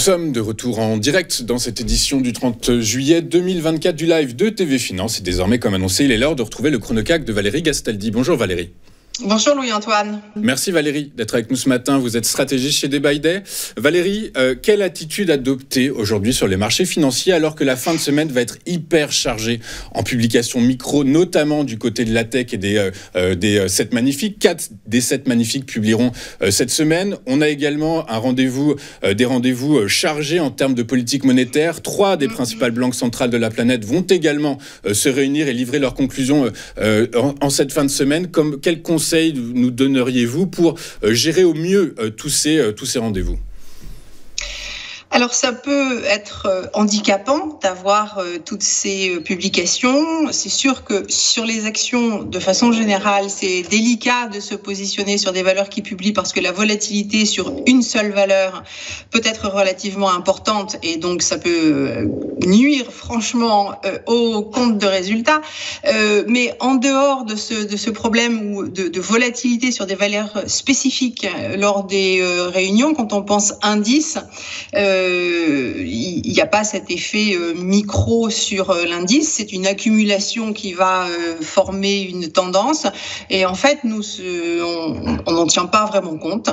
sommes de retour en direct dans cette édition du 30 juillet 2024 du live de TV Finance. Et désormais, comme annoncé, il est l'heure de retrouver le chronocac de Valérie Gastaldi. Bonjour Valérie. Bonjour Louis-Antoine. Merci Valérie d'être avec nous ce matin. Vous êtes stratégiste chez Day by Day. Valérie, quelle attitude adopter aujourd'hui sur les marchés financiers alors que la fin de semaine va être hyper chargée en publications micro, notamment du côté de la tech et des 7 magnifiques. 4 des 7 magnifiques publieront cette semaine. On a également des rendez-vous chargés en termes de politique monétaire. 3 des principales banques centrales de la planète vont également se réunir et livrer leurs conclusions en cette fin de semaine. Quel conseil nous donneriez-vous pour gérer au mieux tous ces rendez-vous ? Alors ça peut être handicapant d'avoir toutes ces publications. C'est sûr que sur les actions, de façon générale, c'est délicat de se positionner sur des valeurs qui publient parce que la volatilité sur une seule valeur peut être relativement importante et donc ça peut nuire franchement au compte de résultats. Mais en dehors de ce problème ou de volatilité sur des valeurs spécifiques lors des réunions, quand on pense indice, il n'y a pas cet effet micro sur l'indice, c'est une accumulation qui va former une tendance et en fait on n'en tient pas vraiment compte.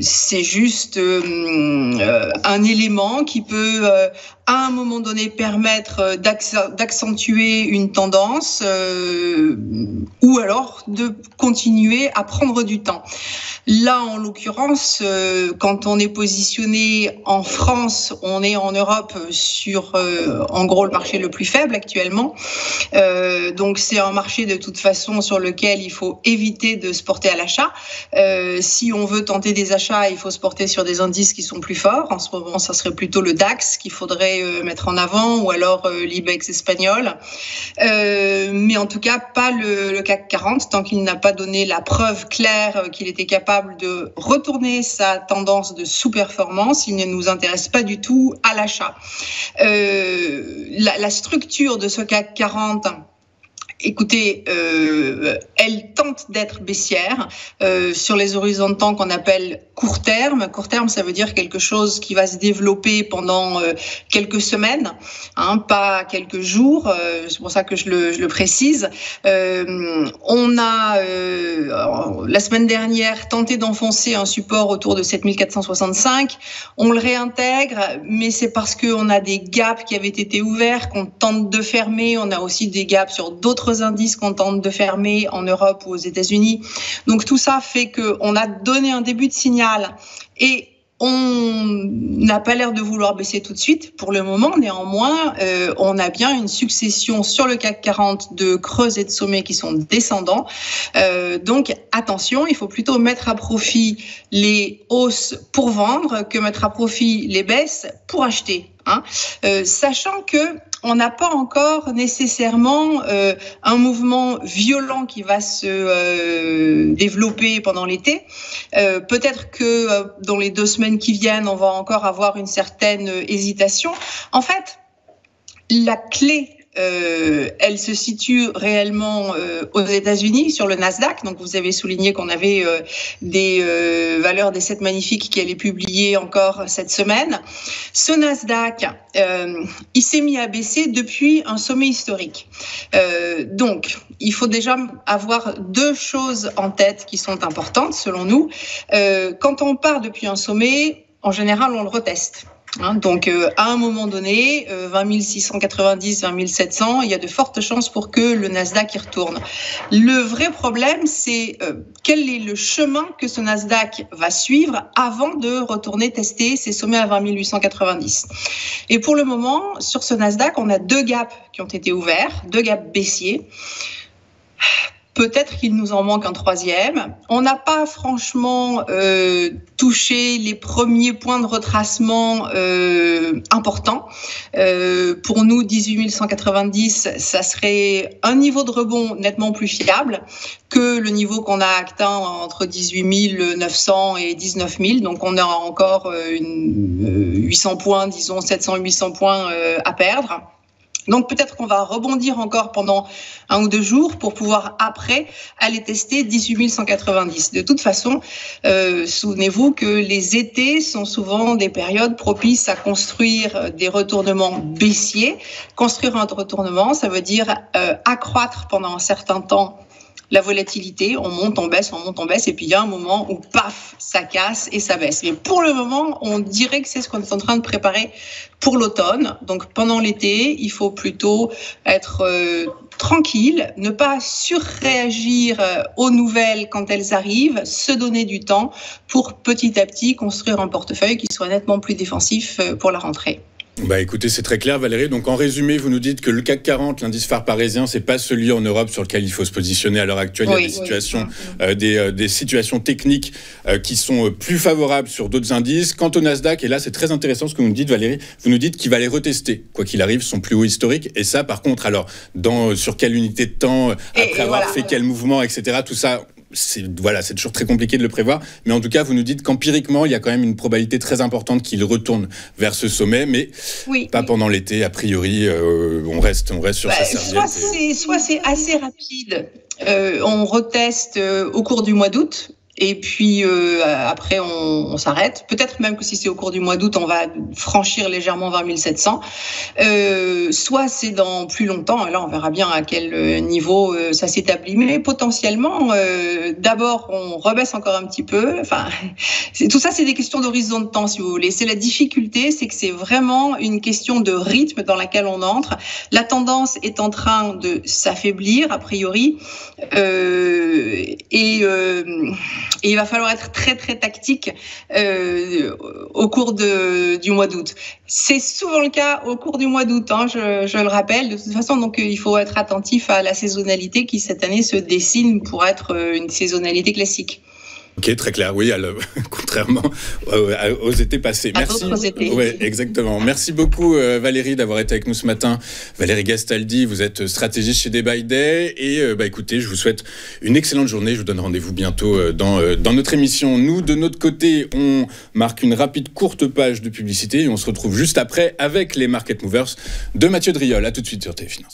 C'est juste un élément qui peut à un moment donné permettre d'accentuer une tendance ou alors de continuer à prendre du temps. Là, en l'occurrence, quand on est positionné en France, on est en Europe sur, en gros, le marché le plus faible actuellement. Donc, c'est un marché de toute façon sur lequel il faut éviter de se porter à l'achat. Si on veut tenter des achats, il faut se porter sur des indices qui sont plus forts. En ce moment, ça serait plutôt le DAX qu'il faudrait mettre en avant ou alors l'IBEX espagnol. Mais en tout cas, pas le CAC 40 tant qu'il n'a pas donné la preuve claire qu'il était capable de retourner sa tendance de sous-performance. Il ne nous intéresse pas du tout à l'achat. La structure de ce CAC 40, écoutez, elle tente d'être baissière sur les horizons de temps qu'on appelle court terme. Court terme, ça veut dire quelque chose qui va se développer pendant quelques semaines, pas quelques jours. C'est pour ça que je le précise. On a la semaine dernière tenté d'enfoncer un support autour de 7465. On le réintègre, mais c'est parce qu'on a des gaps qui avaient été ouverts, qu'on tente de fermer. On a aussi des gaps sur d'autres indices qu'on tente de fermer en Europe ou aux États-Unis. Donc tout ça fait qu'on a donné un début de signal et on n'a pas l'air de vouloir baisser tout de suite pour le moment. Néanmoins, on a bien une succession sur le CAC 40 de creux et de sommets qui sont descendants. Donc attention, il faut plutôt mettre à profit les hausses pour vendre que mettre à profit les baisses pour acheter. Sachant que on n'a pas encore nécessairement un mouvement violent qui va se développer pendant l'été. Peut-être que dans les 2 semaines qui viennent, on va encore avoir une certaine hésitation. En fait, la clé, elle se situe réellement aux États-Unis sur le Nasdaq. Donc, vous avez souligné qu'on avait des valeurs des 7 magnifiques qui allaient publier encore cette semaine. Ce Nasdaq, il s'est mis à baisser depuis un sommet historique. Donc, il faut déjà avoir 2 choses en tête qui sont importantes selon nous. Quand on part depuis un sommet, en général, on le reteste. Donc, à un moment donné, 20 690, 20 700, il y a de fortes chances pour que le Nasdaq y retourne. Le vrai problème, c'est quel est le chemin que ce Nasdaq va suivre avant de retourner tester ses sommets à 20 890. Et pour le moment, sur ce Nasdaq, on a 2 gaps qui ont été ouverts, 2 gaps baissiers. Peut-être qu'il nous en manque un 3e. On n'a pas franchement touché les premiers points de retracement importants. Pour nous, 18 190, ça serait un niveau de rebond nettement plus fiable que le niveau qu'on a atteint entre 18 900 et 19 000. Donc, on a encore 800 points, disons 700-800 points à perdre. Donc peut-être qu'on va rebondir encore pendant 1 ou 2 jours pour pouvoir après aller tester 18 190. De toute façon, souvenez-vous que les étés sont souvent des périodes propices à construire des retournements baissiers. Construire un retournement, ça veut dire accroître pendant un certain temps la volatilité, on monte, on baisse, et puis il y a un moment où, paf, ça casse et ça baisse. Mais pour le moment, on dirait que c'est ce qu'on est en train de préparer pour l'automne. Donc pendant l'été, il faut plutôt être tranquille, ne pas surréagir aux nouvelles quand elles arrivent, se donner du temps pour petit à petit construire un portefeuille qui soit nettement plus défensif pour la rentrée. Bah écoutez, c'est très clair Valérie. Donc en résumé, vous nous dites que le CAC 40, l'indice phare parisien, c'est pas celui en Europe sur lequel il faut se positionner à l'heure actuelle. Il y a des situations, des situations techniques qui sont plus favorables sur d'autres indices. Quant au Nasdaq, et là c'est très intéressant ce que vous nous dites Valérie, vous nous dites qu'il va les retester, quoi qu'il arrive, son plus haut historique. Et ça par contre, alors sur quelle unité de temps, après avoir fait quel mouvement, etc. Tout ça... c'est toujours très compliqué de le prévoir, mais en tout cas vous nous dites qu'empiriquement il y a quand même une probabilité très importante qu'il retourne vers ce sommet, mais pas pendant l'été a priori. On reste sur sa serviette. Soit c'est assez rapide, on reteste au cours du mois d'août. Et puis après, on s'arrête. Peut-être même que si c'est au cours du mois d'août, on va franchir légèrement 20 700. Soit c'est dans plus longtemps. Et là, on verra bien à quel niveau ça s'établit. Mais potentiellement, d'abord, on rebaisse encore un petit peu. Enfin, tout ça, c'est des questions d'horizon de temps, si vous voulez. C'est la difficulté, c'est que c'est vraiment une question de rythme dans laquelle on entre. La tendance est en train de s'affaiblir, a priori. Et il va falloir être très très tactique au cours du mois d'août. C'est souvent le cas au cours du mois d'août, je le rappelle. De toute façon, donc il faut être attentif à la saisonnalité qui cette année se dessine pour être une saisonnalité classique. Ok, très clair, oui, contrairement aux étés passés. Merci. Oui, exactement. Merci beaucoup Valérie d'avoir été avec nous ce matin. Valérie Gastaldi, vous êtes stratégiste chez Day by Day. Et écoutez, je vous souhaite une excellente journée. Je vous donne rendez-vous bientôt dans notre émission. Nous, de notre côté, on marque une rapide courte page de publicité et on se retrouve juste après avec les Market Movers de Mathieu Driol. À tout de suite sur TV Finance.